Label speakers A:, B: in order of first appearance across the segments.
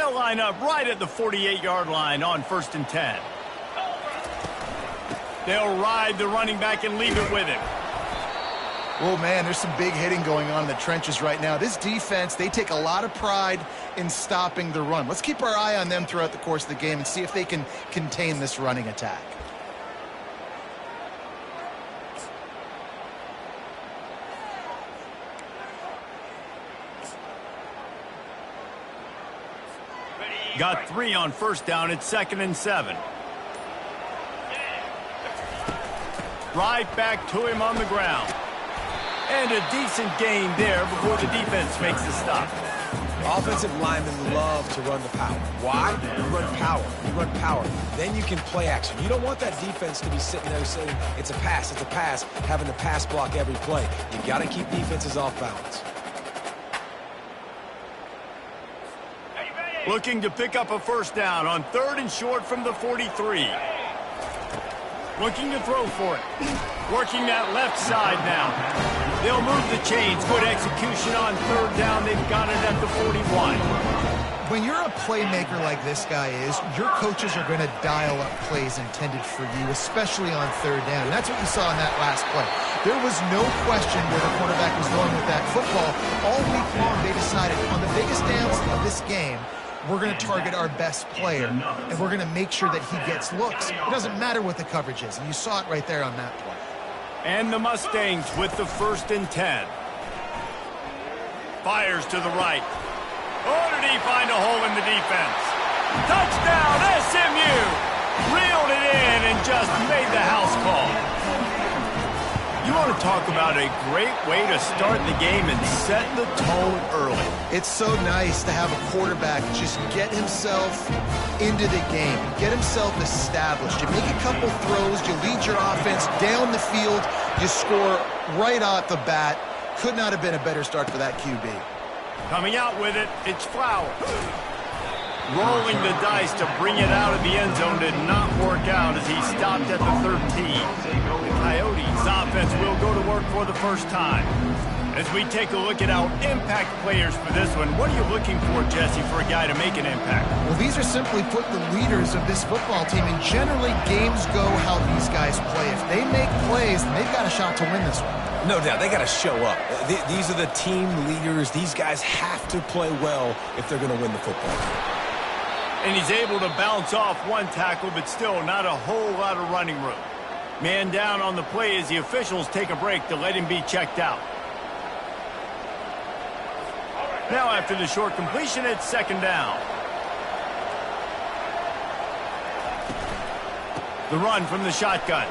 A: They'll line up right at the 48-yard line on 1st and 10. They'll ride the running back and leave it with him.
B: Oh, man, there's some big hitting going on in the trenches right now. This defense, they take a lot of pride in stopping the run. Let's keep our eye on them throughout the course of the game and see if they can contain this running attack.
A: Got 3 on 1st down. It's 2nd and 7. Right back to him on the ground. And a decent gain there before the defense makes the stop.
C: Offensive linemen love to run the power. Why? You run power. You run power. Then you can play action. You don't want that defense to be sitting there saying, it's a pass, having to pass block every play. You got to keep defenses off balance.
A: Looking to pick up a 1st down on 3rd and short from the 43. Looking to throw for it. Working that left side now. They'll move the chains. Good execution on 3rd down. They've got it at the 41.
B: When you're a playmaker like this guy is, your coaches are going to dial up plays intended for you, especially on 3rd down. And that's what you saw in that last play. There was no question where the quarterback was going with that football. All week long, they decided on the biggest downs of this game, we're going to target our best player, and we're going to make sure that he gets looks. It doesn't matter what the coverage is, and you saw it right there on that play.
A: And the Mustangs with the 1st and 10. Fires to the right. Oh, did he find a hole in the defense? Touchdown, SMU! Reeled it in and just made the house call. You want to talk about a great way to start the game and set the tone early.
B: It's so nice to have a quarterback just get himself into the game, get himself established. You make a couple throws, you lead your offense down the field, you score right off the bat. Could not have been a better start for that QB.
A: Coming out with it, it's Flower. Rolling the dice to bring it out of the end zone did not work out as he stopped at the 13. The Coyotes offense will go to work for the 1st time. As we take a look at our impact players for this one, what are you looking for, Jesse, for a guy to make an impact?
B: Well, these are simply put the leaders of this football team, and generally games go how these guys play. If they make plays, then they've got a shot to win this one.
C: No doubt, they got to show up. These are the team leaders. These guys have to play well if they're going to win the football game.
A: And he's able to bounce off one tackle, but still not a whole lot of running room. Man down on the play as the officials take a break to let him be checked out. Now after the short completion, it's 2nd down. The run from the shotgun.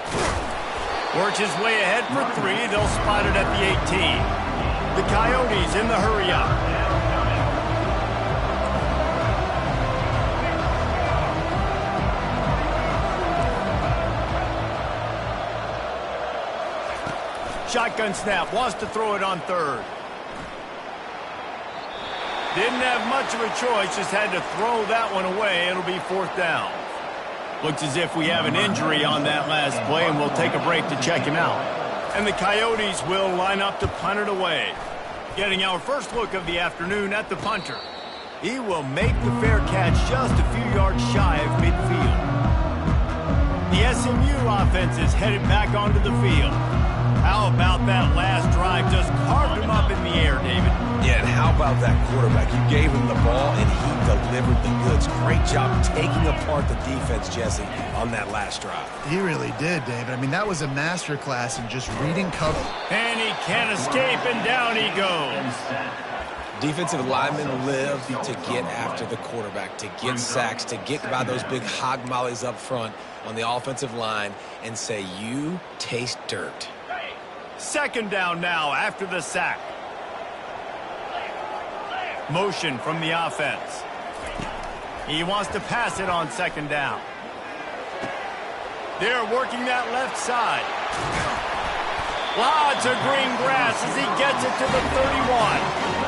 A: Works his way ahead for 3. They'll spot it at the 18. The Coyotes in the hurry-up. Shotgun snap, wants to throw it on 3rd. Didn't have much of a choice, just had to throw that one away. It'll be 4th down. Looks as if we have an injury on that last play, and we'll take a break to check him out. And the Coyotes will line up to punt it away. Getting our first look of the afternoon at the punter. He will make the fair catch just a few yards shy of midfield. The SMU offense is headed back onto the field. How about that last drive? Just carved him up in the air, David.
C: Yeah, and how about that quarterback? You gave him the ball, and he delivered the goods. Great job taking apart the defense, Jesse, on that last drive.
B: He really did, David. I mean, that was a masterclass in just reading cover.
A: And he can't escape, and down he goes.
C: Defensive linemen live to get after the quarterback, to get sacks, to get by those big hog mollies up front on the offensive line and say, you taste dirt.
A: 2nd down now after the sack. Motion from the offense. He wants to pass it on 2nd down. They're working that left side. Lots of green grass as he gets it to the 31.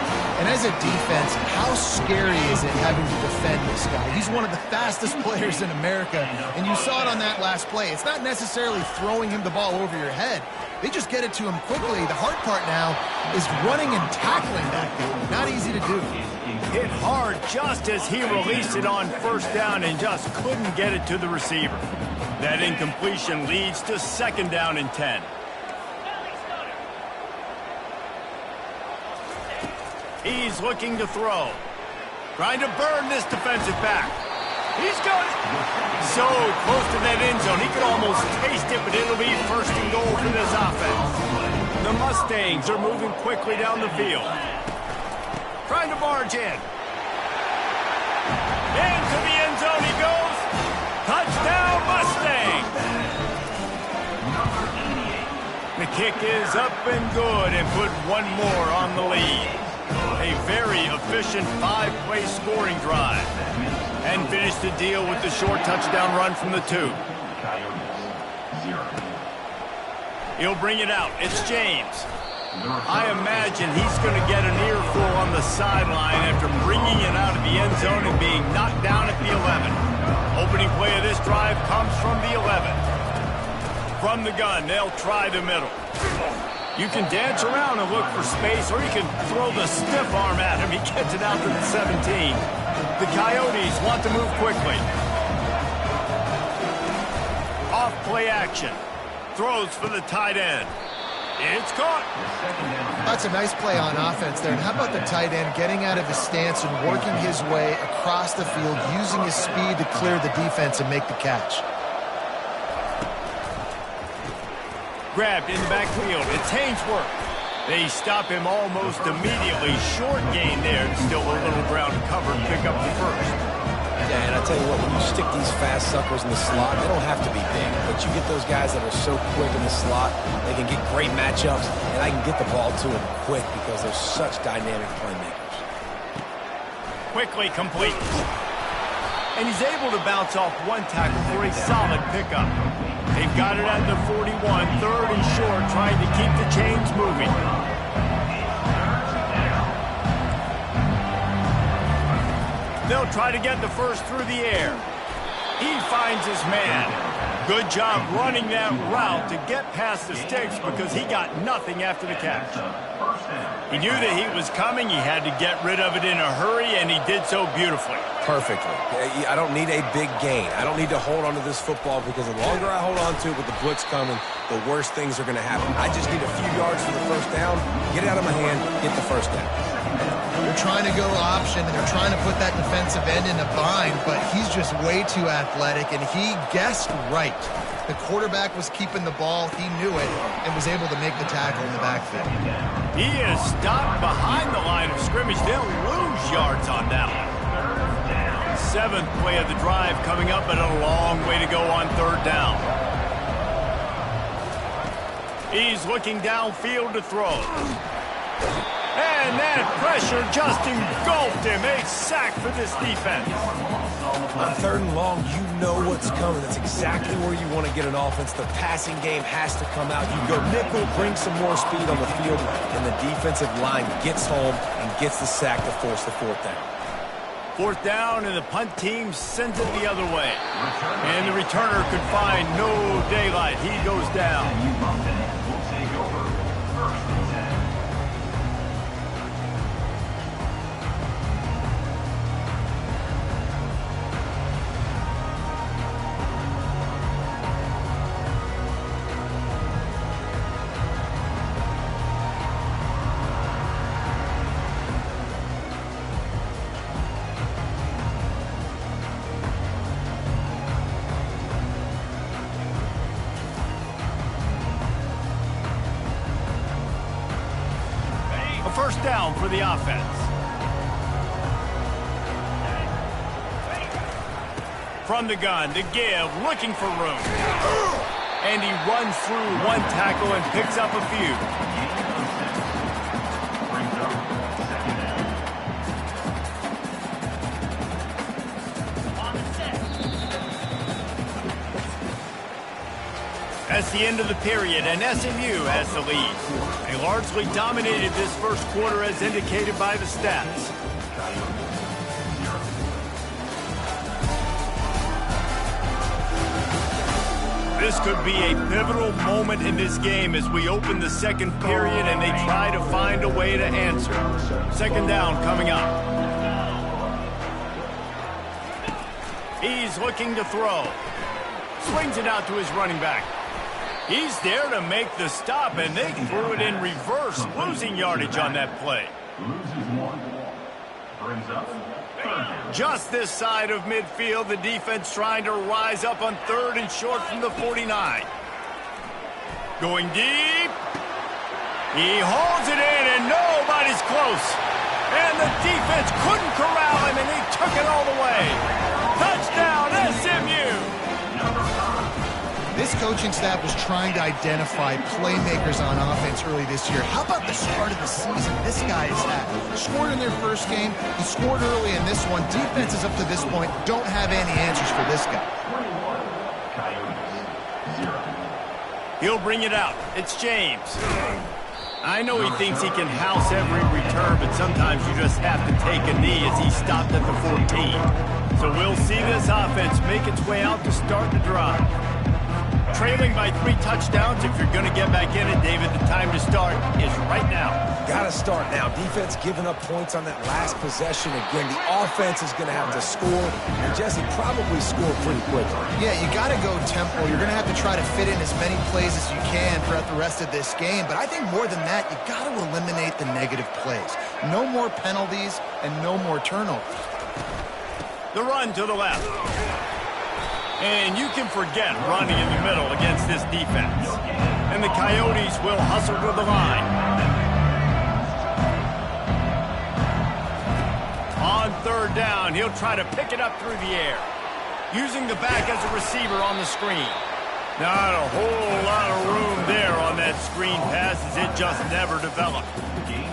B: And as a defense, how scary is it having to defend this guy? He's one of the fastest players in America, and you saw it on that last play. It's not necessarily throwing him the ball over your head. They just get it to him quickly. The hard part now is running and tackling that guy. Not easy to do.
A: Hit hard just as he released it on first down and just couldn't get it to the receiver. That incompletion leads to 2nd down and 10. He's looking to throw. Trying to burn this defensive back. He's got it. So close to that end zone. He could almost taste it, but it'll be 1st and goal for this offense. The Mustangs are moving quickly down the field. Trying to barge in. Into the end zone he goes. Touchdown, Mustang. The kick is up and good and put one more on the lead. A very efficient 5-play scoring drive. And finish the deal with the short touchdown run from the 2. He'll bring it out. It's James. I imagine he's going to get an earful on the sideline after bringing it out of the end zone and being knocked down at the 11. Opening play of this drive comes from the 11. From the gun, they'll try the middle. You can dance around and look for space, or you can throw the stiff arm at him. He gets it out to the 17. The Coyotes want to move quickly. Off play action. Throws for the tight end. It's caught.
B: That's a nice play on offense there. And how about the tight end getting out of his stance and working his way across the field, using his speed to clear the defense and make the catch.
A: Grabbed in the backfield. It's Hainsworth. They stop him almost immediately. Short gain there. Still a little ground to cover. Pick up the 1st.
C: Yeah, and I tell you what, when you stick these fast suckers in the slot, they don't have to be big. But you get those guys that are so quick in the slot, they can get great matchups, and I can get the ball to them quick because they're such dynamic playmakers.
A: Quickly complete. And he's able to bounce off one tackle for a solid pickup. They've got it at the 41, 3rd and short, trying to keep the chains moving. They'll try to get the 1st through the air. He finds his man. Good job running that route to get past the sticks because he got nothing after the catch. He knew that he was coming. He had to get rid of it in a hurry, and he did so beautifully.
C: Perfectly. I don't need a big gain. I don't need to hold on to this football because the longer I hold on to it with the blitz coming, the worse things are going to happen. I just need a few yards for the 1st down, get it out of my hand, get the 1st down.
B: They're trying to go option, and they're trying to put that defensive end in a bind, but he's just way too athletic, and he guessed right. The quarterback was keeping the ball. He knew it and was able to make the tackle in the backfield.
A: He is stopped behind the line of scrimmage. They'll lose yards on that one. 7th play of the drive coming up, but a long way to go on 3rd down. He's looking downfield to throw. And that pressure just engulfed him. A sack for this defense.
C: On 3rd and long, you know what's coming. That's exactly where you want to get an offense. The passing game has to come out. You go nickel, bring some more speed on the field, and the defensive line gets home and gets the sack to force the 4th down.
A: 4th down, and the punt team sends it the other way. And the returner could find no daylight. He goes down. A 1st down for the offense. From the gun, to give, looking for room. And he runs through one tackle and picks up a few. That's the end of the period, and SMU has the lead. They largely dominated this 1st quarter as indicated by the stats. This could be a pivotal moment in this game as we open the second period and they try to find a way to answer. Second down coming up. He's looking to throw. Swings it out to his running back. He's there to make the stop, and they threw it in reverse, losing yardage on that play. Just this side of midfield, the defense trying to rise up on third and short from the 49. Going deep. He holds it in, and nobody's close. And the defense couldn't corral him, and he took it all the way. Touchdown, SMU!
B: This coaching staff was trying to identify playmakers on offense early this year. How about the start of the season this guy has had? Scored in their first game. He scored early in this one. Defenses up to this point don't have any answers for this guy.
A: He'll bring it out. It's James. I know he thinks he can house every return, but sometimes you just have to take a knee as he stopped at the 14. So we'll see this offense make its way out to start the drive. Trailing by 3 touchdowns. If you're going to get back in it, David, the time to start is right now.
C: Got to start now. Defense giving up points on that last possession. Again, the offense is going to have to score, and Jesse probably score pretty quickly.
B: Yeah, you got to go tempo. You're going to have to try to fit in as many plays as you can throughout the rest of this game. But I think more than that, you got to eliminate the negative plays. No more penalties and no more turnovers.
A: The run to the left. And you can forget running in the middle against this defense. And the Coyotes will hustle to the line. On third down, he'll try to pick it up through the air. Using the back as a receiver on the screen. Not a whole lot of room there on that screen pass as it just never developed.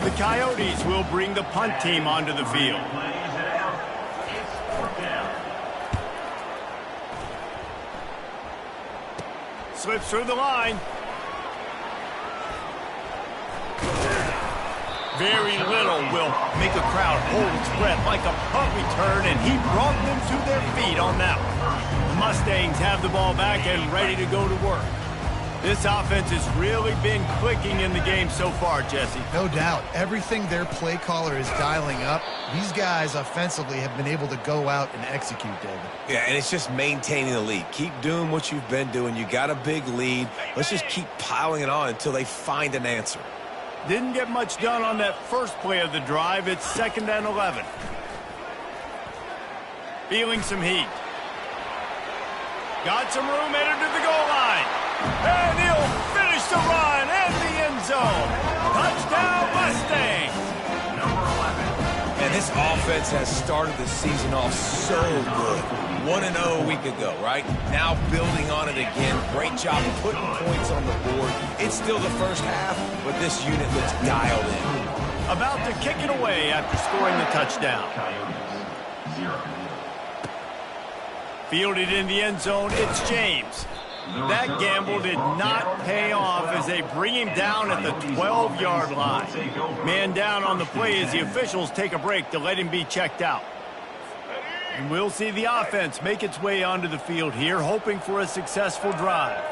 A: The Coyotes will bring the punt team onto the field. Slips through the line. Very little will make a crowd hold its breath like a punt return, and he brought them to their feet on that one. The Mustangs have the ball back and ready to go to work. This offense has really been clicking in the game so far, Jesse.
B: No doubt. Everything their play caller is dialing up, these guys offensively have been able to go out and execute, David.
C: Yeah, and it's just maintaining the lead. Keep doing what you've been doing. You got a big lead. Let's just keep piling it on until they find an answer.
A: Didn't get much done on that first play of the drive. It's 2nd and 11. Feeling some heat. Got some room headed to the goal line. And he'll finish the run in the end zone. Touchdown, Mustang.
C: And this offense has started the season off so good. 1-0 a week ago, right? Now building on it again. Great job putting points on the board. It's still the first half, but this unit looks dialed in.
A: About to kick it away after scoring the touchdown. Fielded in the end zone, it's James. That gamble did not pay off as they bring him down at the 12-yard line. Man down on the play as the officials take a break to let him be checked out. And we'll see the offense make its way onto the field here, hoping for a successful drive.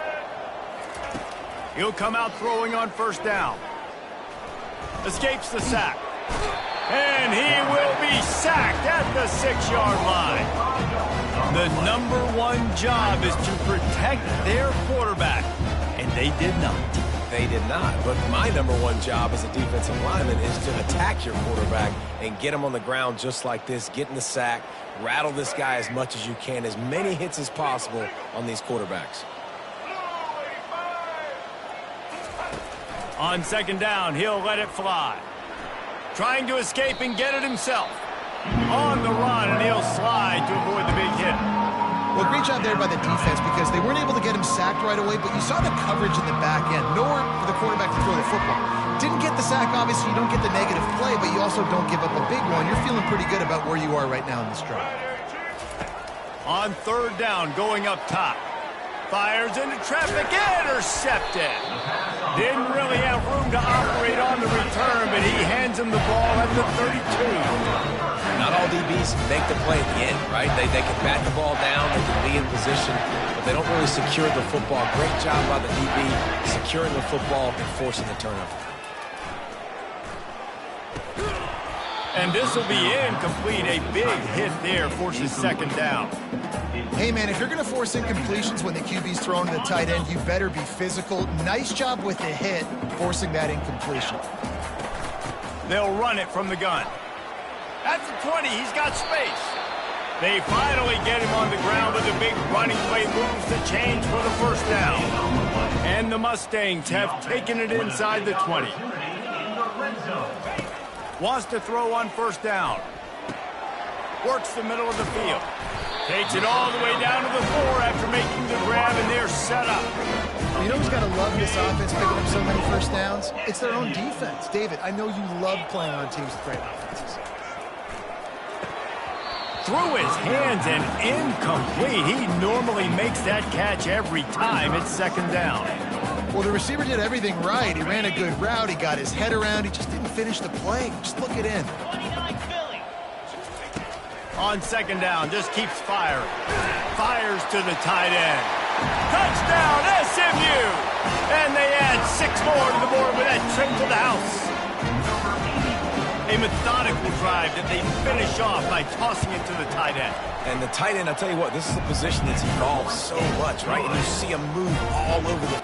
A: He'll come out throwing on first down. Escapes the sack. And he will be sacked at the 6-yard line. The #1 job is to protect their quarterback, and they did not.
C: They did not, but my #1 job as a defensive lineman is to attack your quarterback and get him on the ground just like this, get in the sack, rattle this guy as much as you can, as many hits as possible on these quarterbacks.
A: On 2nd down, he'll let it fly. Trying to escape and get it himself. On the run, and he'll slide to avoid the big hit.
B: Well, great job there by the defense because they weren't able to get him sacked right away, but you saw the coverage in the back end. Nowhere for the quarterback to throw the football. Didn't get the sack, obviously. You don't get the negative play, but you also don't give up a big one. You're feeling pretty good about where you are right now in this drive.
A: On 3rd down, going up top. Fires into traffic, intercepted. Didn't really have room to operate on the return, but he hands him the ball at the 32.
C: Not all DBs make the play at the end, right? They can bat the ball down, they can be in position, but they don't really secure the football. Great job by the DB securing the football and forcing the turnover.
A: And this will be incomplete. A big hit there forces second down.
B: Hey, man, if you're going to force incompletions when the QB's thrown to the tight end, you better be physical. Nice job with the hit, forcing that incompletion.
A: They'll run it from the gun. At the 20, he's got space. They finally get him on the ground with a big running play, moves the change for the first down. And the Mustangs have taken it inside the 20. Wants to throw on first down. Works the middle of the field. Takes it all the way down to the 4 after making the grab, and they're set up.
B: You know who's got to love this offense picking up so many first downs? It's their own defense. David, I know you love playing on teams with great offenses.
A: Through his hands and incomplete. He normally makes that catch every time. It's second down.
B: Well, the receiver did everything right. He ran a good route. He got his head around. He just didn't finish the play. Just look it in.
A: On second down, just keeps firing. Fires to the tight end. Touchdown, SMU! And they add 6 more to the board with that trip to the house. A methodical drive that they finish off by tossing it to the tight end.
C: And the tight end, I'll tell you what, this is a position that's evolved so much, right? And you see him move all over the...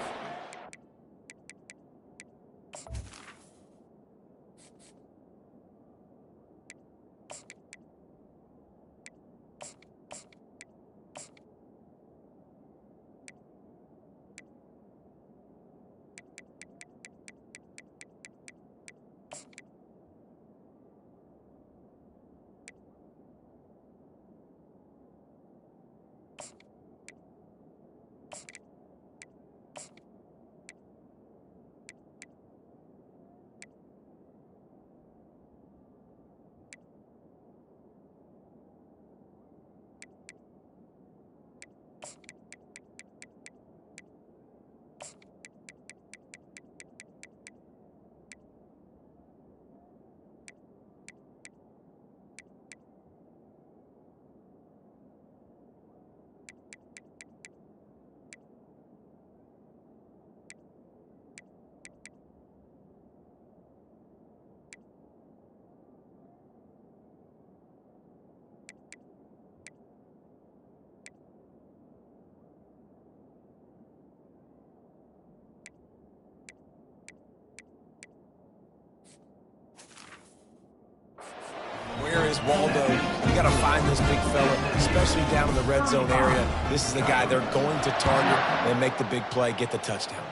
C: Waldo, you got to find this big fella, especially down in the red zone area. This is the guy they're going to target and make the big play, get the touchdown.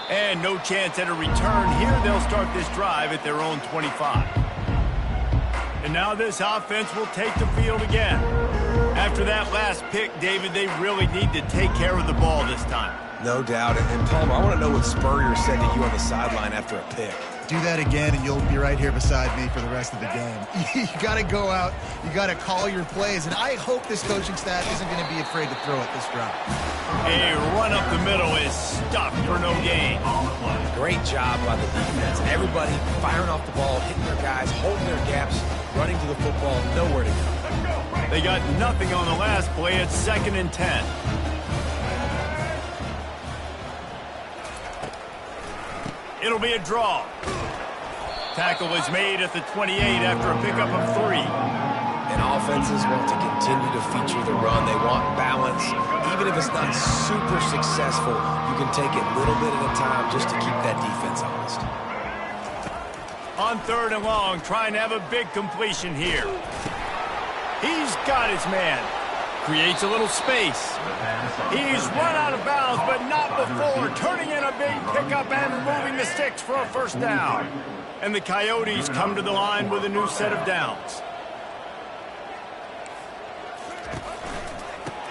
A: And no chance at a return here. They'll start this drive at their own 25. And now this offense will take the field again. After that last pick, David, they really need to take care of the ball this time.
C: No doubt. And Palmer, I want to know what Spurrier said to you on the sideline after a pick.
B: Do that again, and you'll be right here beside me for the rest of the game. You got to go out. You got to call your plays, and I hope this coaching staff isn't going to be afraid to throw it this drive.
A: A run up the middle is stopped for no gain.
C: Great job by the defense. Everybody firing off the ball, hitting their guys, holding their gaps, running to the football, nowhere to go.
A: They got nothing on the last play. It's 2nd and 10. It'll be a draw. Tackle is made at the 28 after a pickup of 3.
C: And offenses want to continue to feature the run. They want balance. Even if it's not super successful, you can take it little bit at a time just to keep that defense honest.
A: On 3rd and long, trying to have a big completion here. He's got his man. Creates a little space. He's run out of bounds, but not before turning in a big pickup and moving the sticks for a first down. And the Coyotes come to the line with a new set of downs.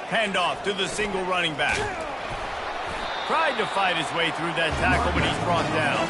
A: Handoff to the single running back. Tried to fight his way through that tackle, but he's brought down.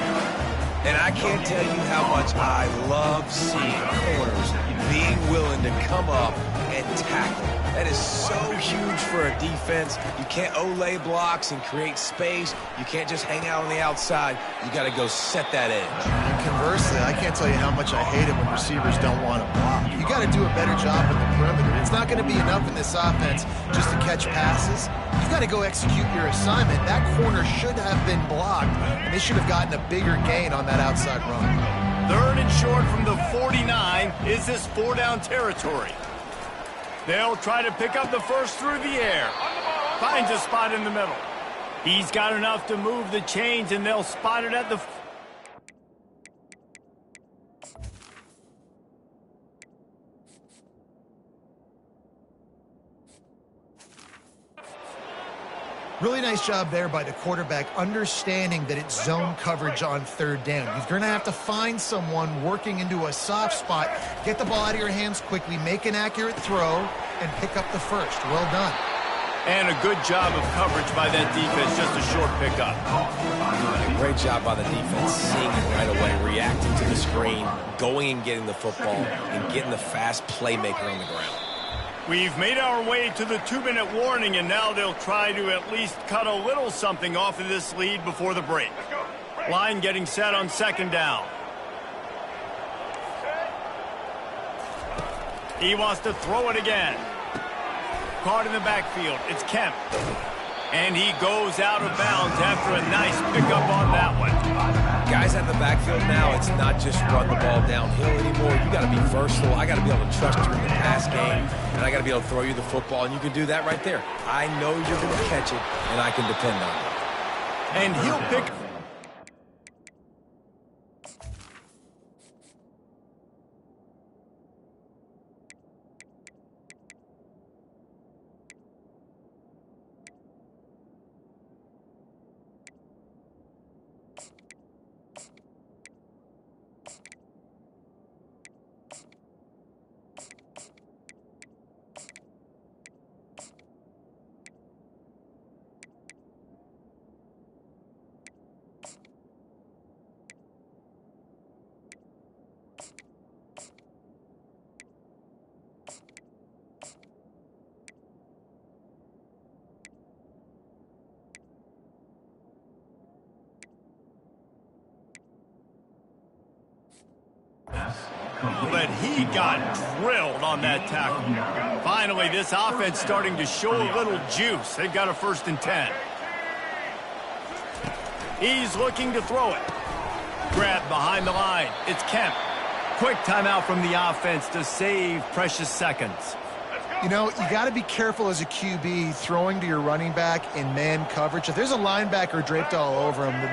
C: And I can't tell you how much I love seeing corners being willing to come up and tackle. That is so huge for a defense. You can't olay blocks and create space. You can't just hang out on the outside. You got to go set that edge.
B: And conversely, I can't tell you how much I hate it when receivers don't want to block. You got to do a better job in the perimeter. It's not going to be enough in this offense just to catch passes. You've got to go execute your assignment. That corner should have been blocked, and they should have gotten a bigger gain on that outside run.
A: 3rd and short from the 49. Is this 4-down territory? They'll try to pick up the first through the air. Finds a spot in the middle. He's got enough to move the chains, and they'll spot it at the...
B: Really nice job there by the quarterback, understanding that it's zone coverage on 3rd down. You're going to have to find someone working into a soft spot, get the ball out of your hands quickly, make an accurate throw, and pick up the first. Well done.
A: And a good job of coverage by that defense, just a short pickup.
C: Great job by the defense, seeing it right away, reacting to the screen, going and getting the football, and getting the fast playmaker on the ground.
A: We've made our way to the 2-minute warning, and now they'll try to at least cut a little something off of this lead before the break. Line getting set on 2nd down. He wants to throw it again. Caught in the backfield. It's Kemp. And he goes out of bounds after a nice pickup on that one.
C: Guys out in the backfield now, it's not just run the ball downhill anymore. You got to be versatile. I got to be able to trust you in the pass game, and I got to be able to throw you the football, and you can do that right there. I know you're going to catch it, and I can depend on it.
A: And he'll pick... But he got drilled on that tackle. Finally, this offense starting to show a little juice. They've got a 1st and 10. He's looking to throw it. Grabbed behind the line. It's Kemp. Quick timeout from the offense to save precious seconds.
B: You know, you got to be careful as a QB throwing to your running back in man coverage. If there's a linebacker draped all over him, then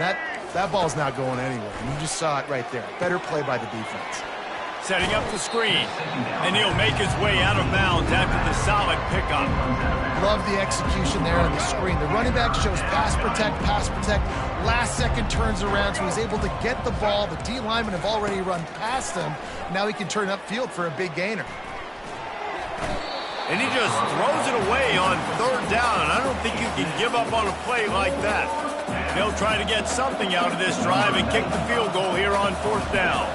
B: that ball's not going anywhere. And you just saw it right there. Better play by the defense.
A: Setting up the screen. And he'll make his way out of bounds after the solid pickup.
B: Love the execution there on the screen. The running back shows pass protect, pass protect. Last second turns around, so he's able to get the ball. The D linemen have already run past him. Now he can turn upfield for a big gainer.
A: And he just throws it away on 3rd down. I don't think you can give up on a play like that. They'll try to get something out of this drive and kick the field goal here on 4th down.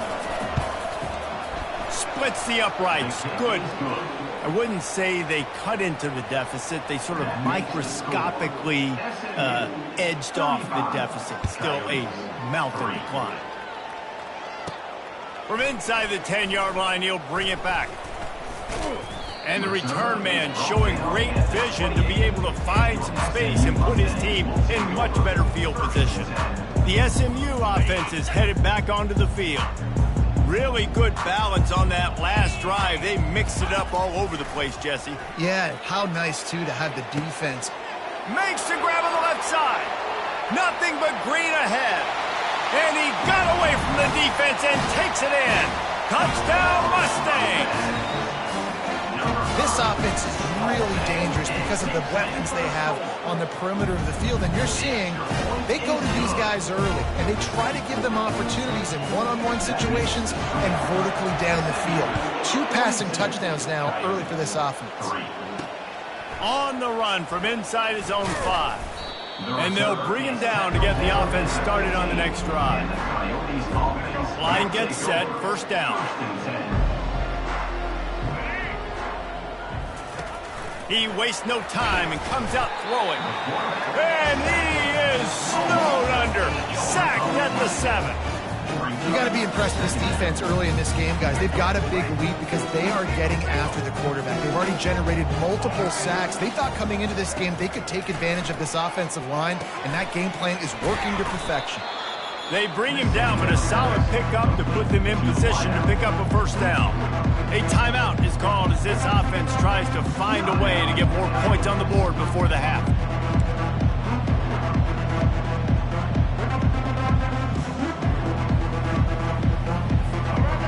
A: Splits the uprights. Good. I wouldn't say they cut into the deficit. They sort of microscopically edged off the deficit. Still a mountain to climb. From inside the 10-yard line, he'll bring it back. And the return man showing great vision to be able to find some space and put his team in much better field position. The SMU offense is headed back onto the field. Really good balance on that last drive. They mixed it up all over the place, Jesse.
B: Yeah, how nice, too, to have the defense.
A: Makes the grab on the left side. Nothing but green ahead. And he got away from the defense and takes it in. Touchdown, Mustangs!
B: This offense is really dangerous because of the weapons they have on the perimeter of the field. And you're seeing they go to these guys early, and they try to give them opportunities in one-on-one situations and vertically down the field. 2 passing touchdowns now early for this offense.
A: On the run from inside his own 5. And they'll bring him down to get the offense started on the next drive. Line gets set, first down. He wastes no time and comes out throwing. And he is snowed under. Sacked at the 7.
B: You got to be impressed with this defense early in this game, guys. They've got a big lead because they are getting after the quarterback. They've already generated multiple sacks. They thought coming into this game they could take advantage of this offensive line, and that game plan is working to perfection.
A: They bring him down, but a solid pickup to put them in position to pick up a first down. A timeout is called as this offense tries to find a way to get more points on the board before the half.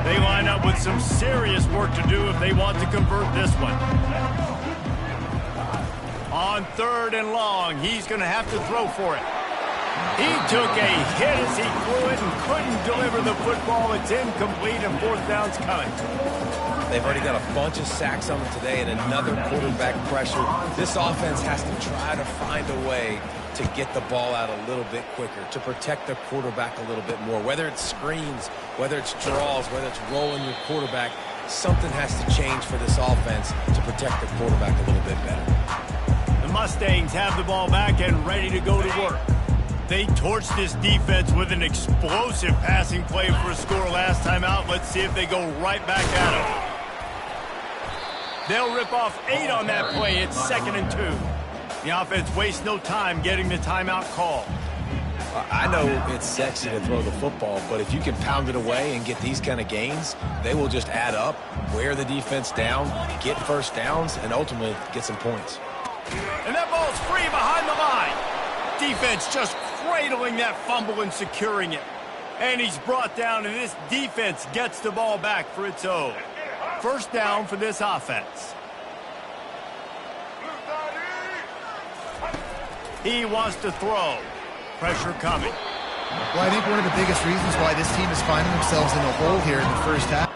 A: They line up with some serious work to do if they want to convert this one. On 3rd and long, he's going to have to throw for it. He took a hit as he threw it and couldn't deliver the football. It's incomplete and 4th down's coming.
C: They've already got a bunch of sacks on them today and another quarterback pressure. This offense has to try to find a way to get the ball out a little bit quicker, to protect the quarterback a little bit more. Whether it's screens, whether it's draws, whether it's rolling your quarterback, something has to change for this offense to protect the quarterback a little bit better.
A: The Mustangs have the ball back and ready to go to work. They torched this defense with an explosive passing play for a score last time out. Let's see if they go right back at it. They'll rip off 8 on that play. It's 2nd and 2. The offense wastes no time getting the timeout call.
C: I know it's sexy to throw the football, but if you can pound it away and get these kind of gains, they will just add up, wear the defense down, get first downs, and ultimately get some points.
A: And that ball's free behind the line. Defense just cradling that fumble and securing it. And he's brought down, and this defense gets the ball back for its own. First down for this offense. He wants to throw. Pressure coming.
B: Well, I think one of the biggest reasons why this team is finding themselves in a hole here in the first half.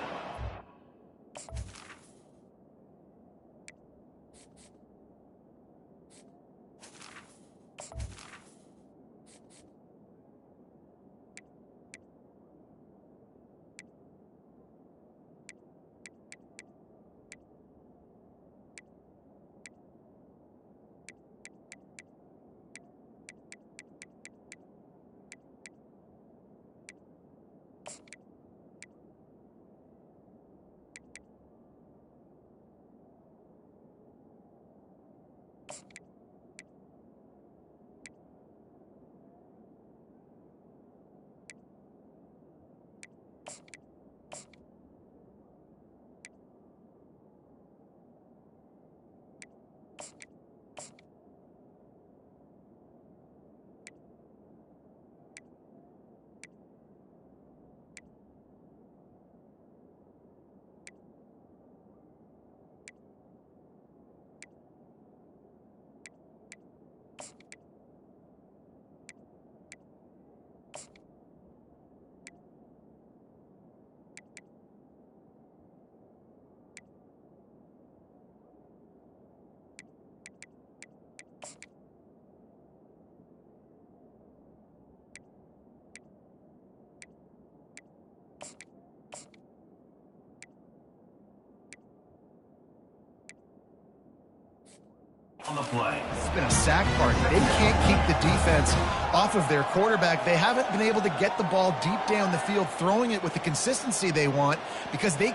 A: On the play.
B: It's been a sack party. They can't keep the defense off of their quarterback. They haven't been able to get the ball deep down the field, throwing it with the consistency they want because they...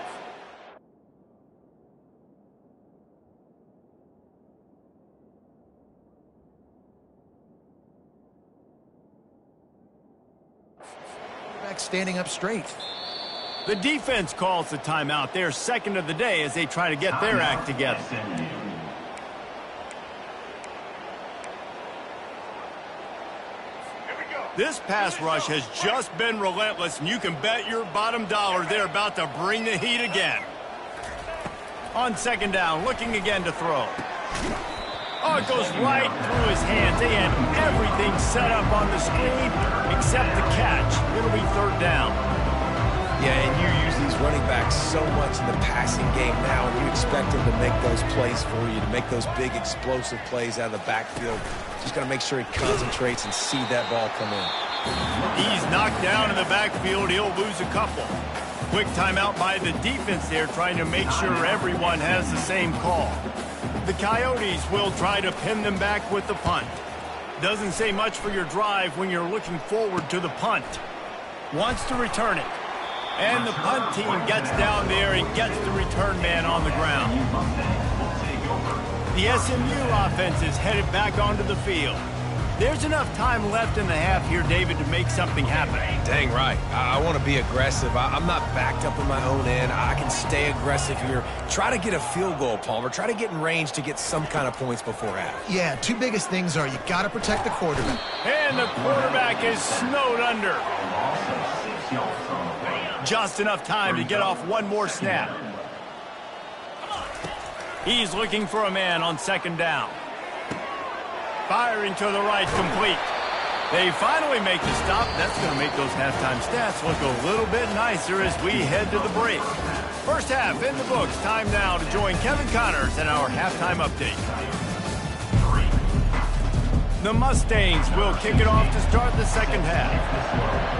B: standing up straight.
A: The defense calls the timeout. They're 2nd of the day as they try to get their act together. This pass rush has just been relentless, and you can bet your bottom dollar they're about to bring the heat again. On 2nd down, looking again to throw. Oh, it goes right through his hands. They had everything set up on the screen except the catch. It'll be 3rd down.
C: Yeah, and you use these running backs so much in the passing game now, and you expect them to make those plays for you, to make those big explosive plays out of the backfield. Just got to make sure he concentrates and see that ball come in.
A: He's knocked down in the backfield. He'll lose a couple. Quick timeout by the defense there, trying to make sure everyone has the same call. The Coyotes will try to pin them back with the punt. Doesn't say much for your drive when you're looking forward to the punt. Wants to return it. And the punt team gets down there and gets the return man on the ground. The SMU offense is headed back onto the field. There's enough time left in the half here, David, to make something happen.
C: Dang right. I want to be aggressive. I'm not backed up in my own end. I can stay aggressive here. Try to get a field goal, Palmer. Try to get in range to get some kind of points before half.
B: Yeah, two biggest things are you got to protect the quarterback.
A: And the quarterback is snowed under. Just enough time to get off one more snap. He's looking for a man on second down. Firing to the right, complete. They finally make the stop. That's going to make those halftime stats look a little bit nicer as we head to the break. First half in the books. Time now to join Kevin Connors in our halftime update. The Mustangs will kick it off to start the second half.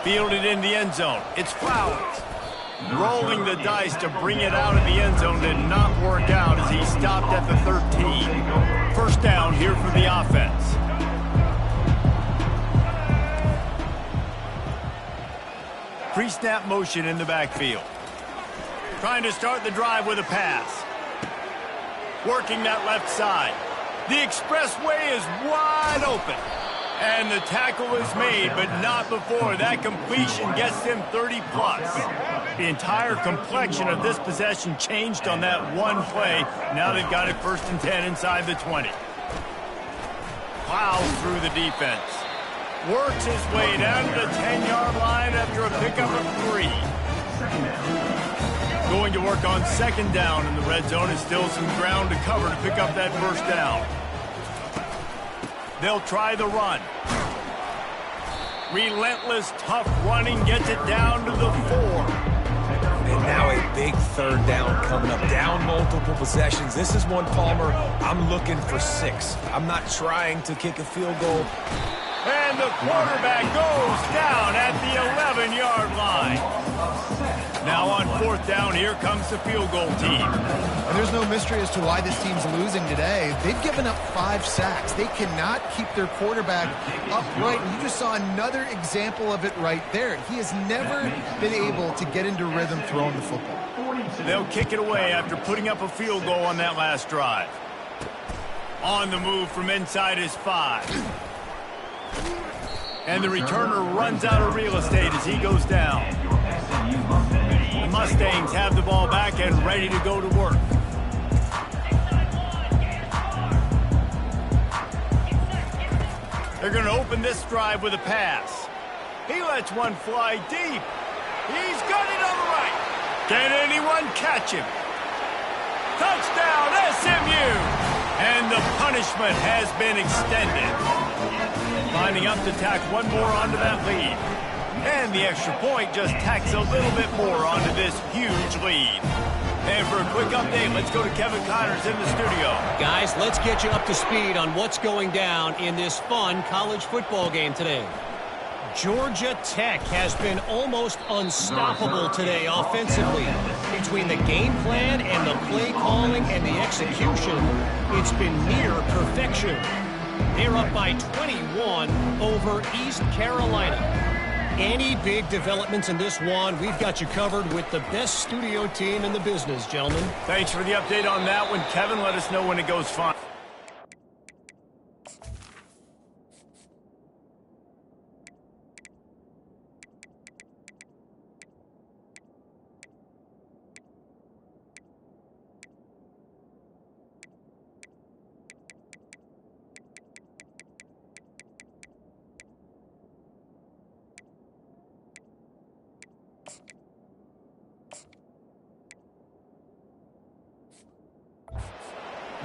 A: Fielded in the end zone. It's Flowers. Rolling the dice to bring it out of the end zone did not work out as he stopped at the 13. First down here for the offense. Pre-snap motion in the backfield. Trying to start the drive with a pass. Working that left side. The expressway is wide open. And the tackle is made, but not before that completion gets him 30-plus. The entire complexion of this possession changed on that one play. Now they've got it first and 10 inside the 20. Plows through the defense. Works his way down to the 10-yard line after a pickup of 3. Going to work on second down in the red zone. Is still some ground to cover to pick up that first down. They'll try the run. Relentless, tough running gets it down to the 4.
C: And now a big third down coming up. Down multiple possessions. This is one, Palmer, I'm looking for 6. I'm not trying to kick a field goal.
A: And the quarterback goes down at the 11-yard line. Now on fourth down, here comes the field goal team.
B: And there's no mystery as to why this team's losing today. They've given up 5 sacks. They cannot keep their quarterback upright. And you just saw another example of it right there. He has never been able to get into rhythm throwing the football.
A: They'll kick it away after putting up a field goal on that last drive. On the move from inside is 5. And the returner runs out of real estate as he goes down. The Mustangs have the ball back and ready to go to work. They're going to open this drive with a pass. He lets one fly deep. He's got it on the right. Can anyone catch him? Touchdown, SMU! And the punishment has been extended. Lining up to tack one more onto that lead. And the extra point just tacks a little bit more onto this huge lead. And for a quick update, let's go to Kevin Connors in the studio.
D: Guys, let's get you up to speed on what's going down in this fun college football game today. Georgia Tech has been almost unstoppable today offensively. Between the game plan and the play calling and the execution, it's been near perfection. They're up by 21 over East Carolina. Any big developments in this one, we've got you covered with the best studio team in the business, gentlemen.
A: Thanks for the update on that one, Kevin. Let us know when it goes fine.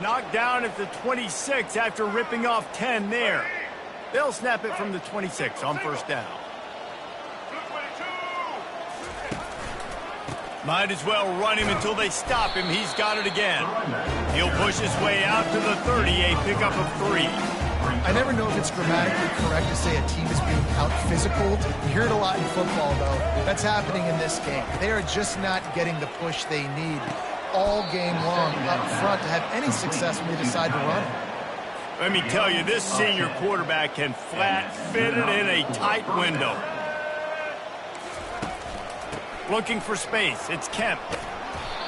A: Knocked down at the 26 after ripping off 10 there. They'll snap it from the 26 on first down. Might as well run him until they stop him. He's got it again. He'll push his way out to the 30, a pickup of 3.
B: I never know if it's grammatically correct to say a team is being out-physicaled. You hear it a lot in football, though. That's happening in this game. They are just not getting the push they need all game long up front to have any success when they decide to run.
A: Let me tell you, this senior quarterback can flat fit it in a tight window. Looking for space, it's Kemp.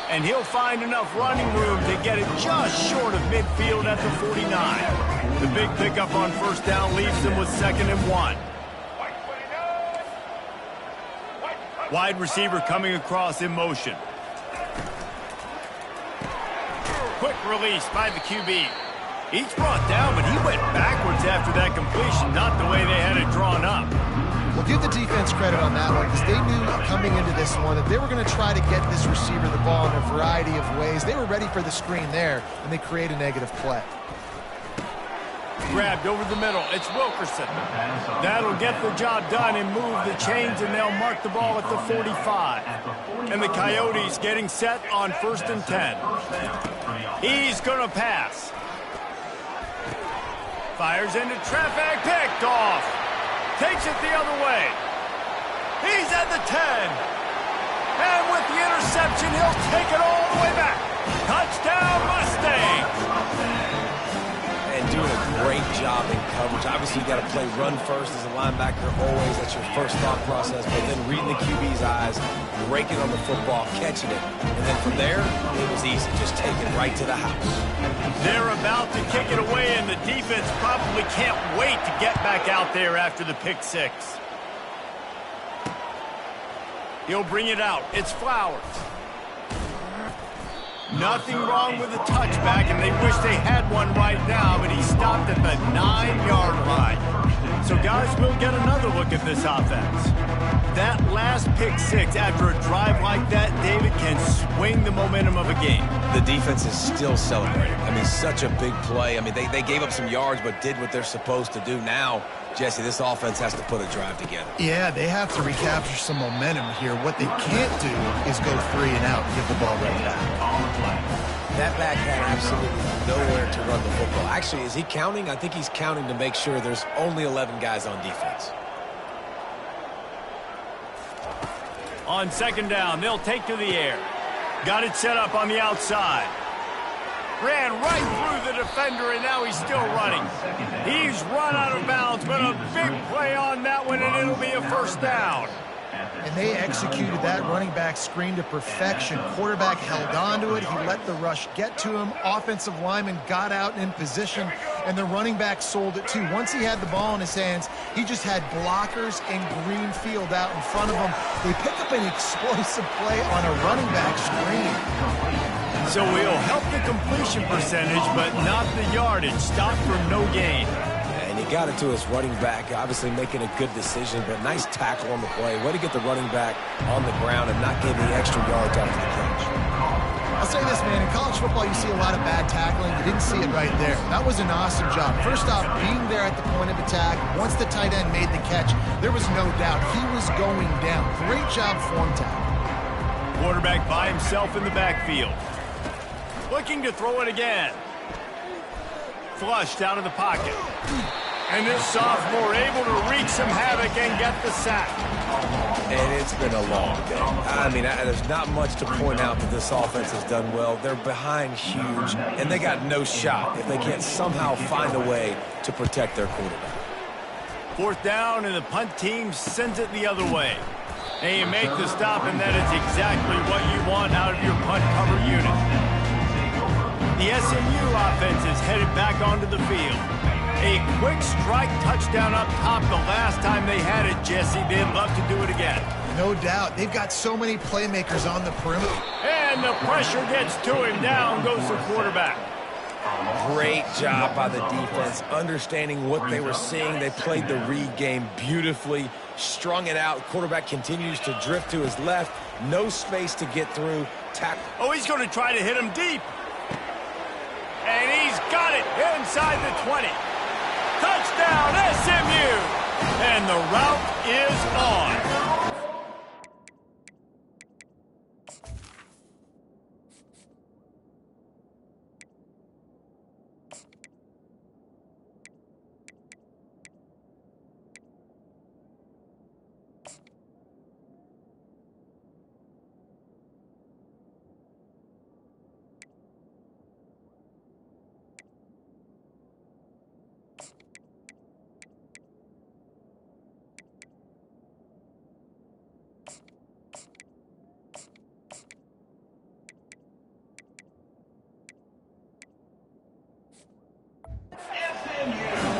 A: And he'll find enough running room to get it just short of midfield at the 49. The big pickup on first down leaves them with 2nd and 1. Wide receiver coming across in motion. Quick release by the QB. He's brought down, but he went backwards after that completion, not the way they had it drawn up.
B: Well, give the defense credit on that one because they knew coming into this one that they were going to try to get this receiver the ball in a variety of ways. They were ready for the screen there, and they create a negative play.
A: Grabbed over the middle. It's Wilkerson. That'll get the job done and move the chains, and they'll mark the ball at the 45. And the Coyotes getting set on 1st and 10. He's going to pass. Fires into traffic, picked off. Takes it the other way. He's at the 10. And with the interception, he'll take it all the way back. Touchdown, Mustangs.
C: And doing a great job in coverage. Obviously, you got to play run first as a linebacker always. That's your first thought process. But then reading the QB's eyes, raking on the football, catching it. And then from there, it was easy. Just take it right to the house.
A: They're about to kick it away, and the defense probably can't wait to get back out there after the pick 6. He'll bring it out. It's Flowers. Nothing wrong with the touchback, and they wish they had one right now, but he stopped at the 9-yard line. So, guys, we'll get another look at this offense. That last pick 6 after a drive like that, David, can swing the momentum of a game.
C: The defense is still celebrating. I mean, such a big play. I mean, they gave up some yards but did what they're supposed to do. Now, Jesse, this offense has to put a drive together.
B: Yeah, they have to recapture some momentum here. What they can't do is go 3 and out and give the ball right back.
C: That back had absolutely nowhere to run the football. Actually, is he counting? I think he's counting to make sure there's only 11 guys on defense.
A: On 2nd down, they'll take to the air. Got it set up on the outside. Ran right through the defender, and now he's still running. He's run out of bounds, but a big play on that one, and it'll be a first down.
B: And they executed that running back screen to perfection. Quarterback held on to it. He let the rush get to him. Offensive lineman got out and in position, and the running back sold it too. Once he had the ball in his hands, he just had blockers and green field out in front of him. They pick up an explosive play on a running back screen.
A: So he'll help the completion percentage, but not the yardage. Stop for no gain.
C: And he got it to his running back, obviously making a good decision, but nice tackle on the play. Way to get the running back on the ground and not give the extra yards after the catch.
B: I'll say this, man, in college football, you see a lot of bad tackling. You didn't see it right there. That was an awesome job. First off, being there at the point of attack, once the tight end made the catch, there was no doubt he was going down. Great job form tackle.
A: Quarterback by himself in the backfield. Looking to throw it again. Flushed out of the pocket. And this sophomore able to wreak some havoc and get the sack.
C: And it's been a long day. I mean, there's not much to point out that this offense has done well. They're behind huge, and they got no shot if they can't somehow find a way to protect their quarterback.
A: 4th down, and the punt team sends it the other way. And you make the stop, and that is exactly what you want out of your punt cover unit. The SMU offense is headed back onto the field. A quick strike touchdown up top the last time they had it, Jesse. They'd love to do it again.
B: No doubt. They've got so many playmakers on the perimeter.
A: And the pressure gets to him. Down goes the quarterback.
C: Great job by the defense, understanding what they were seeing. They played the read game beautifully, strung it out. Quarterback continues to drift to his left. No space to get through.
A: Oh, he's going to try to hit him deep. And he's got it inside the 20. Touchdown! Touchdown, SMU! And the route is on.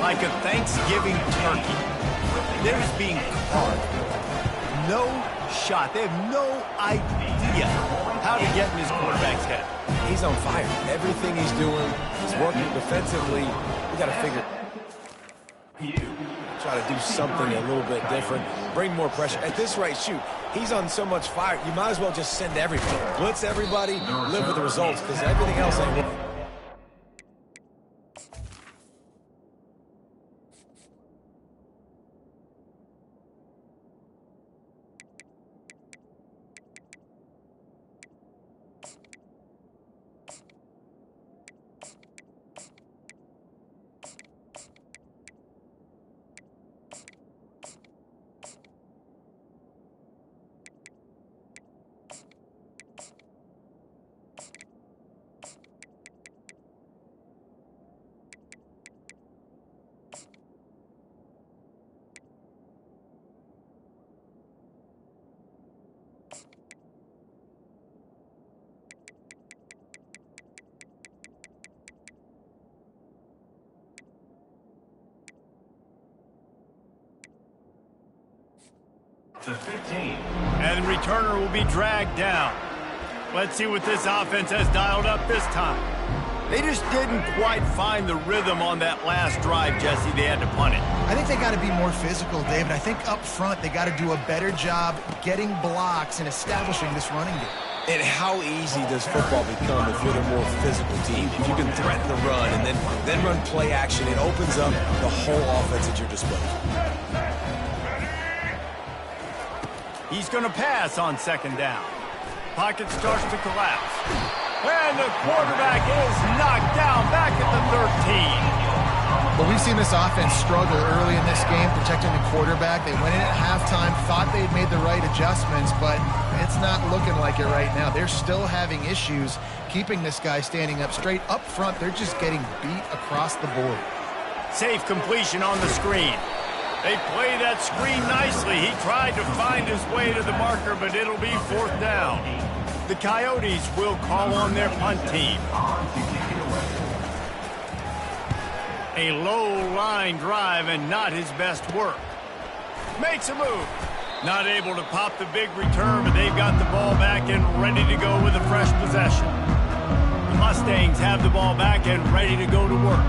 A: Like a Thanksgiving turkey. They're just being carved. No shot. They have no idea how to get in his quarterback's head.
C: He's on fire. Everything he's doing is working defensively. We got to figure. Try to do something a little bit different. Bring more pressure. At this rate, shoot. He's on so much fire. You might as well just send everybody. Blitz everybody. Live with the results because everything else ain't working.
E: To 15.
A: And the returner will be dragged down. Let's see what this offense has dialed up this time. They just didn't quite find the rhythm on that last drive, Jesse. They had to punt it.
B: I think they got to be more physical, David. I think up front they got to do a better job getting blocks and establishing this running game.
C: And how easy does football become if you're the more physical team? If you can threaten the run and then run play action, it opens up the whole offense at your disposal.
A: He's going to pass on second down. Pocket starts to collapse. And the quarterback is knocked down back at the 13.
B: But we've seen this offense struggle early in this game, protecting the quarterback. They went in at halftime, thought they'd made the right adjustments, but it's not looking like it right now. They're still having issues keeping this guy standing up straight. Up front, they're just getting beat across the board.
A: Safe completion on the screen. They play that screen nicely. He tried to find his way to the marker, but it'll be fourth down. The Coyotes will call on their punt team. A low-line drive and not his best work. Makes a move. Not able to pop the big return, but they've got the ball back and ready to go with a fresh possession. The Mustangs have the ball back and ready to go to work.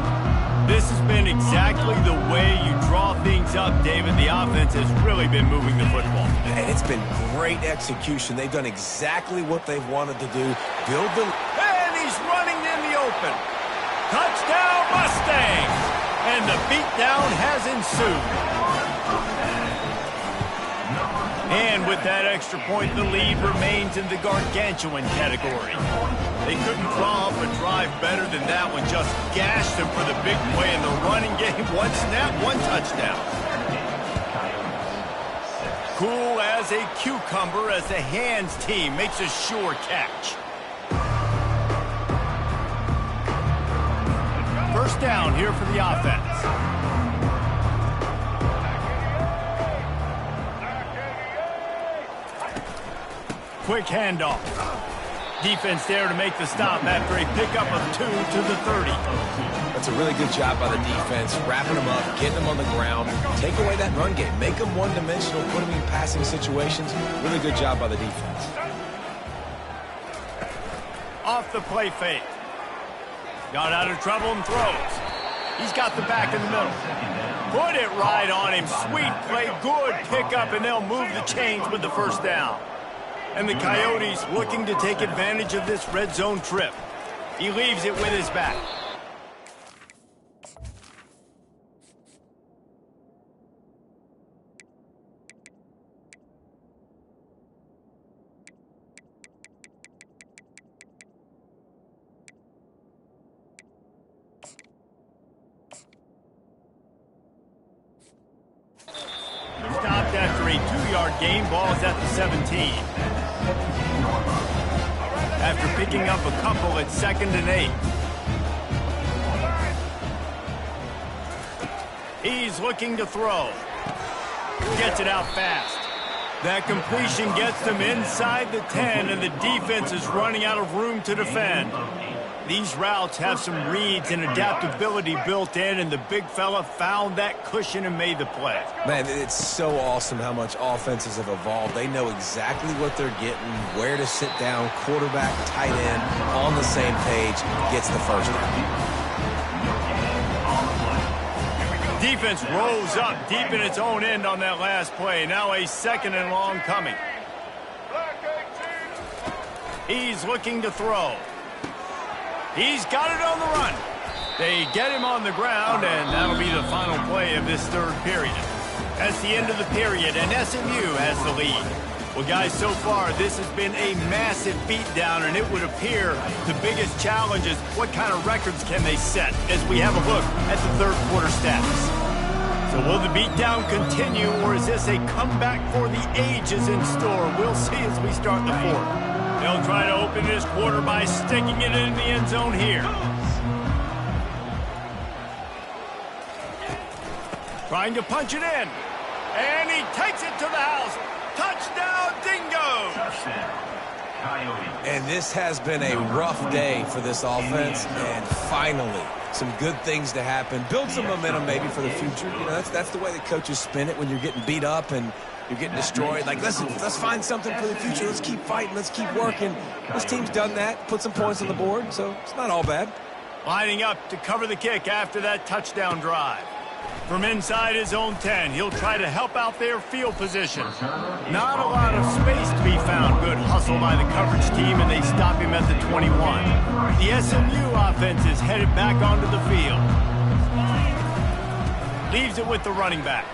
A: This has been exactly the way you draw things up, David. The offense has really been moving the football.
C: And it's been great execution. They've done exactly what they've wanted to do. Build the...
A: And he's running in the open. Touchdown, Mustangs! And the beatdown has ensued. And with that extra point, the lead remains in the gargantuan category. They couldn't draw up a drive better than that one. Just gashed them for the big play in the running game. One snap, one touchdown. Cool as a cucumber as the hands team makes a sure catch. First down here for the offense. Quick handoff. Defense there to make the stop after a pickup of 2 to the 30.
C: That's a really good job by the defense, wrapping them up, getting them on the ground, take away that run game, make them one-dimensional, put them in passing situations. Really good job by the defense.
A: Off the play fake. Got out of trouble and throws. He's got the back in the middle. Put it right on him. Sweet play, good pickup, and they'll move the chains with the first down. And the Coyotes looking to take advantage of this red zone trip. He leaves it with his back. game. Ball is at the 17. After picking up a couple at 2nd and 8. He's looking to throw. Gets it out fast. That completion gets them inside the 10, and the defense is running out of room to defend. These routes have some reads and adaptability built in, and the big fella found that cushion and made the play.
C: Man, it's so awesome how much offenses have evolved. They know exactly what they're getting, where to sit down, quarterback, tight end, on the same page, gets the first down.
A: Defense rolls up deep in its own end on that last play. Now a 2nd and long coming. He's looking to throw. He's got it on the run. They get him on the ground, and that'll be the final play of this 3rd period. That's the end of the period, and SMU has the lead. Well, guys, so far, this has been a massive beatdown, and it would appear the biggest challenge is what kind of records can they set as we have a look at the 3rd quarter stats. So will the beatdown continue, or is this a comeback for the ages in store? We'll see as we start the 4th. They'll try to open this quarter by sticking it in the end zone here. Trying to punch it in. And he takes it to the house. Touchdown, Dingo!
C: And this has been a rough day for this offense, and finally, some good things to happen. Build some momentum maybe for the future. You know, that's the way the coaches spin it when you're getting beat up and you're getting destroyed. Like, let's find something for the future. Let's keep fighting. Let's keep working. This team's done that, put some points on the board, so it's not all bad.
A: Lining up to cover the kick after that touchdown drive. From inside his own 10, he'll try to help out their field position. Not a lot of space to be found. Good hustle by the coverage team, and they stop him at the 21. The SMU offense is headed back onto the field. Leaves it with the running back.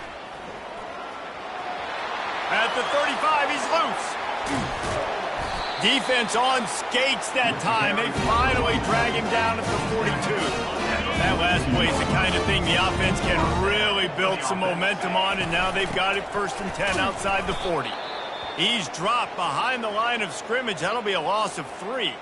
A: At the 35, he's loose. Defense on skates that time. They finally drag him down at the 42. That last play is the kind of thing the offense can really build some momentum on, and now they've got it 1st and 10 outside the 40. He's dropped behind the line of scrimmage. That'll be a loss of 3.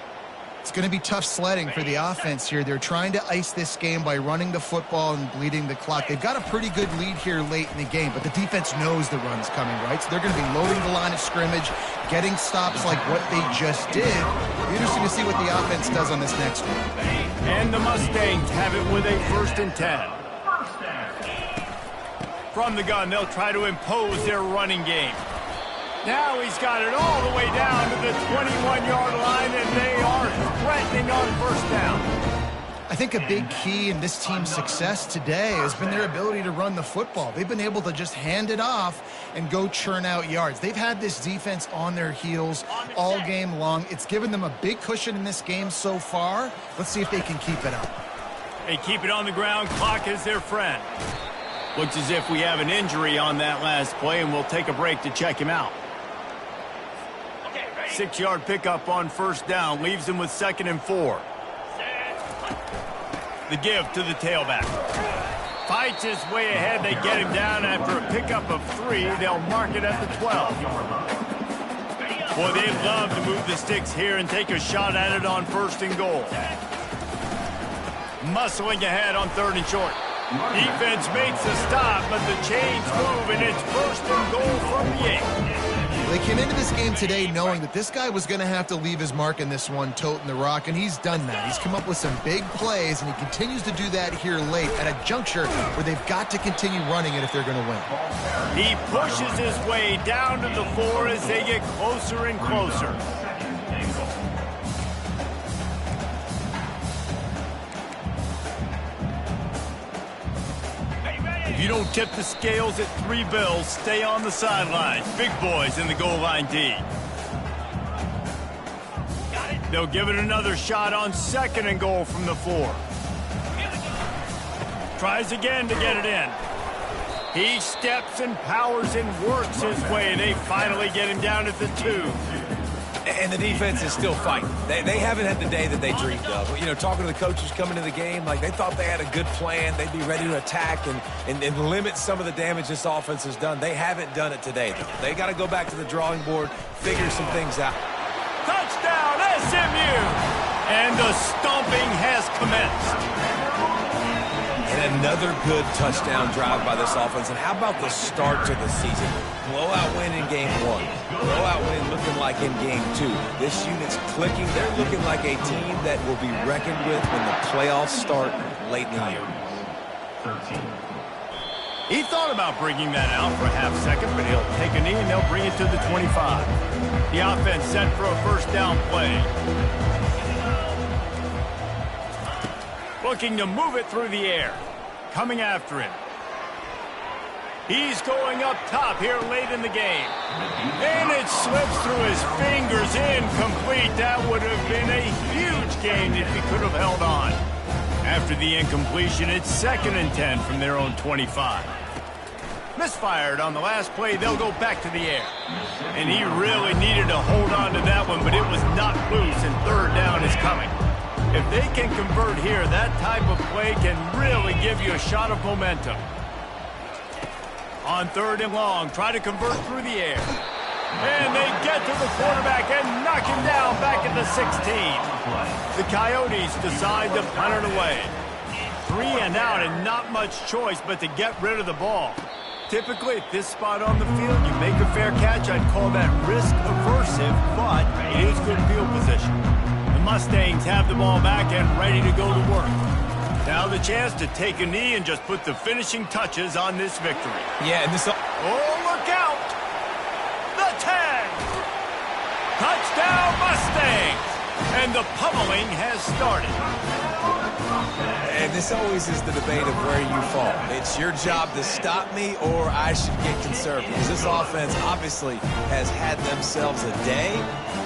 B: It's going to be tough sledding for the offense here. They're trying to ice this game by running the football and bleeding the clock. They've got a pretty good lead here late in the game, but the defense knows the run's coming, right? So they're going to be loading the line of scrimmage, getting stops like what they just did. It'll be interesting to see what the offense does on this next one.
A: And the Mustangs have it with a 1st and 10. From the gun, they'll try to impose their running game. Now he's got it all the way down to the 21-yard line, and they are threatening on 1st down.
B: I think a big key in this team's success today has been their ability to run the football. They've been able to just hand it off and go churn out yards. They've had this defense on their heels all game long. It's given them a big cushion in this game so far. Let's see if they can keep it up.
A: They keep it on the ground. Clock is their friend. Looks as if we have an injury on that last play, and we'll take a break to check him out. 6-yard pickup on 1st down. Leaves them with 2nd and 4. The give to the tailback. Fights his way ahead. They get him down after a pickup of 3. They'll mark it at the 12. Boy, they'd love to move the sticks here and take a shot at it on 1st and goal. Muscling ahead on 3rd and short. Defense makes a stop, but the chains move, and it's 1st and goal from the 8.
B: They came into this game today knowing that this guy was going to have to leave his mark in this one, toting the rock, and he's done that. He's come up with some big plays, and he continues to do that here late at a juncture where they've got to continue running it if they're going to win.
A: He pushes his way down to the 4 as they get closer and closer. If you don't tip the scales at 3 bills, stay on the sidelines. Big boys in the goal line D. They'll give it another shot on 2nd and goal from the 4. Tries again to get it in. He steps and powers and works his way. They finally get him down at the 2.
C: And the defense is still fighting. They haven't had the day that they dreamed of. You know, talking to the coaches coming to the game, like they thought they had a good plan. They'd be ready to attack and limit some of the damage this offense has done. They haven't done it today, though. They got to go back to the drawing board, figure some things out.
A: Touchdown, SMU! And the stomping has commenced.
C: And another good touchdown drive by this offense. And how about the start to the season? Blowout win in game 1. Blowout win looking like in game 2. This unit's clicking. They're looking like a team that will be reckoned with when the playoffs start late in the year.
A: He thought about bringing that out for a half second, but he'll take a knee and they'll bring it to the 25. The offense set for a first down play. Looking to move it through the air. Coming after him. He's going up top here late in the game. And it slips through his fingers, incomplete. That would have been a huge gain if he could have held on. After the incompletion, it's 2nd and 10 from their own 25. Misfired on the last play, they'll go back to the air. And he really needed to hold on to that one, but it was not loose, and 3rd down is coming. If they can convert here, that type of play can really give you a shot of momentum. On 3rd and long, try to convert through the air. And they get to the quarterback and knock him down back at the 16. The Coyotes decide to punt it away. 3 and out and not much choice but to get rid of the ball. Typically, at this spot on the field, you make a fair catch. I'd call that risk-aversive, but it is good field position. The Mustangs have the ball back and ready to go to work. Now the chance to take a knee and just put the finishing touches on this victory.
C: Yeah, and this...
A: Oh, look out! The 10! Touchdown Mustangs! And the pummeling has started.
C: And this always is the debate of where you fall. It's your job to stop me or I should get conservative. Because this offense obviously has had themselves a day.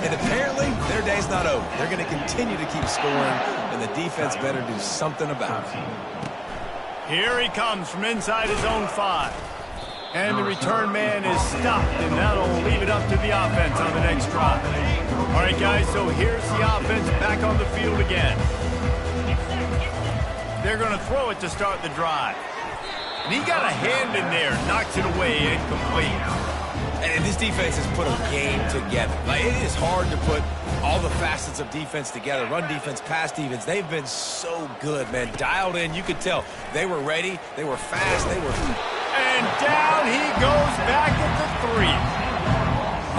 C: And apparently their day's not over. They're going to continue to keep scoring. And the defense better do something about it.
A: Here he comes from inside his own 5. And the return man is stopped, and that'll leave it up to the offense on the next drive. All right, guys, so here's the offense back on the field again. They're going to throw it to start the drive. And he got a hand in there, knocks it away, incomplete.
C: And this defense has put a game together. Like, it is hard to put all the facets of defense together. Run defense, pass defense. They've been so good, man. Dialed in. You could tell they were ready. They were fast. They were...
A: And down he goes back at the 3.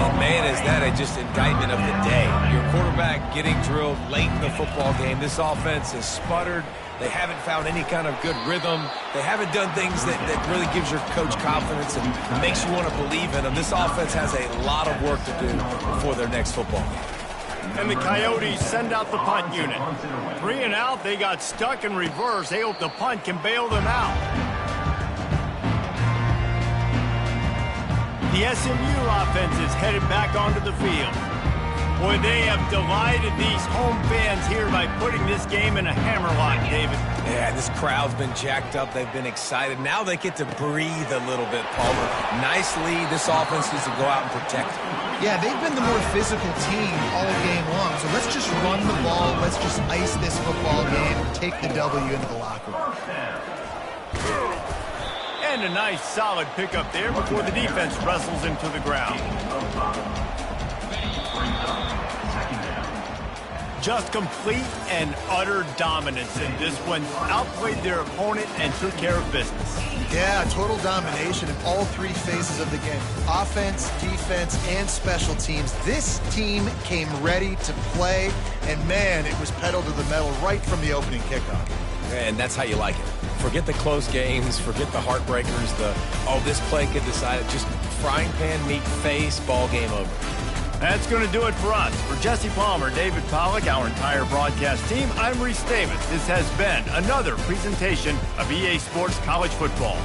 C: And, man, is that just indictment of the day. Your quarterback getting drilled late in the football game. This offense has sputtered. They haven't found any kind of good rhythm. They haven't done things that really gives your coach confidence and makes you want to believe in them. This offense has a lot of work to do before their next football game.
A: And the Coyotes send out the punt unit. 3 and out, they got stuck in reverse. They hope the punt can bail them out. The SMU offense is headed back onto the field. Boy, they have delighted these home fans here by putting this game in a hammerlock, David.
C: Yeah, this crowd's been jacked up. They've been excited. Now they get to breathe a little bit, Palmer. Nice lead. This offense needs to go out and protect it.
B: Yeah, they've been the more physical team all game long. So let's just run the ball. Let's just ice this football game and take the W into the locker room.
A: And a nice solid pickup there before the defense wrestles him to the ground. Just complete and utter dominance in this one. Outplayed their opponent and took care of business.
B: Yeah, total domination in all 3 phases of the game. Offense, defense, and special teams. This team came ready to play, and man, it was pedal to the metal right from the opening kickoff.
C: And that's how you like it. Forget the close games, forget the heartbreakers, this play could decide it. Just frying pan meet face, ball game over.
A: That's going to do it for us. For Jesse Palmer, David Pollack, our entire broadcast team, I'm Reese Davis. This has been another presentation of EA Sports College Football.